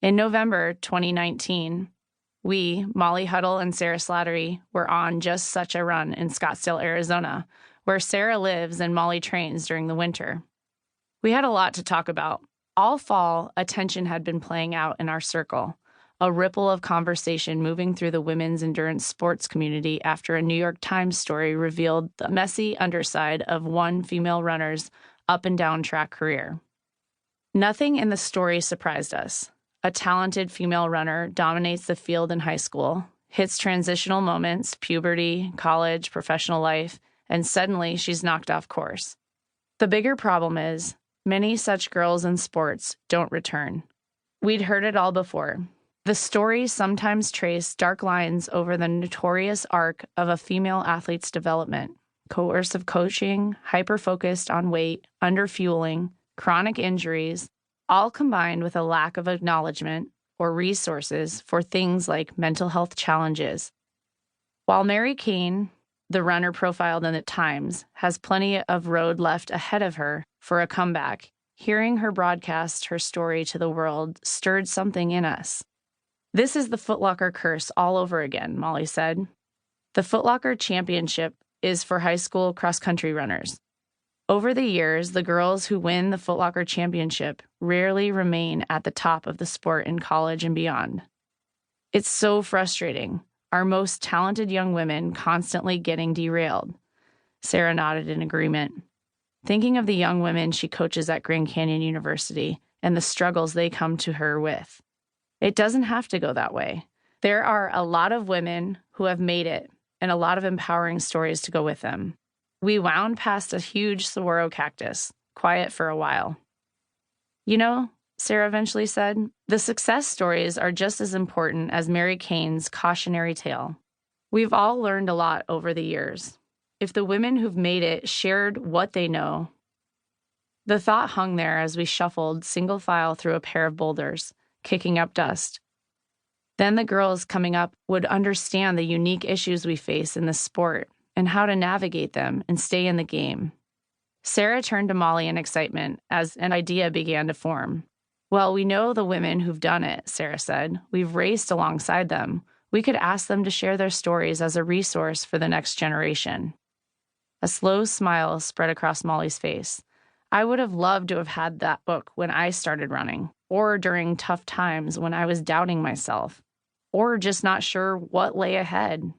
In November 2019, we, Molly Huddle and Sara Slattery, were on just such a run in Scottsdale, Arizona, where Sara lives and Molly trains during the winter. We had a lot to talk about. All fall, a tension had been playing out in our circle, a ripple of conversation moving through the women's endurance sports community after a New York Times story revealed the messy underside of one female runner's up-and-down track career. Nothing in the story surprised us. A talented female runner dominates the field in high school, hits transitional moments, puberty, college, professional life, and suddenly she's knocked off course. The bigger problem is, many such girls in sports don't return. We'd heard it all before. The stories sometimes trace dark lines over the notorious arc of a female athlete's development: coercive coaching, hyper-focused on weight, underfueling, chronic injuries, all combined with a lack of acknowledgement or resources for things like mental health challenges. While Mary Cain, the runner profiled in the Times, has plenty of road left ahead of her for a comeback, hearing her broadcast her story to the world stirred something in us. "This is the Foot Locker curse all over again," Molly said. "The Foot Locker Championship is for high school cross-country runners. Over the years, the girls who win the Foot Locker Championship rarely remain at the top of the sport in college and beyond. It's so frustrating. Our most talented young women constantly getting derailed." Sara nodded in agreement, thinking of the young women she coaches at Grand Canyon University and the struggles they come to her with. It doesn't have to go that way. There are a lot of women who have made it and a lot of empowering stories to go with them. We wound past a huge saguaro cactus, quiet for a while. "You know," Sara eventually said, "the success stories are just as important as Mary Cain's cautionary tale. We've all learned a lot over the years. If the women who've made it shared what they know." The thought hung there as we shuffled single file through a pair of boulders, kicking up dust. Then the girls coming up would understand the unique issues we face in this sport and how to navigate them and stay in the game. Sara turned to Molly in excitement as an idea began to form. "Well, we know the women who've done it," Sara said. "We've raced alongside them. We could ask them to share their stories as a resource for the next generation." A slow smile spread across Molly's face. "I would have loved to have had that book when I started running, or during tough times when I was doubting myself, or just not sure what lay ahead."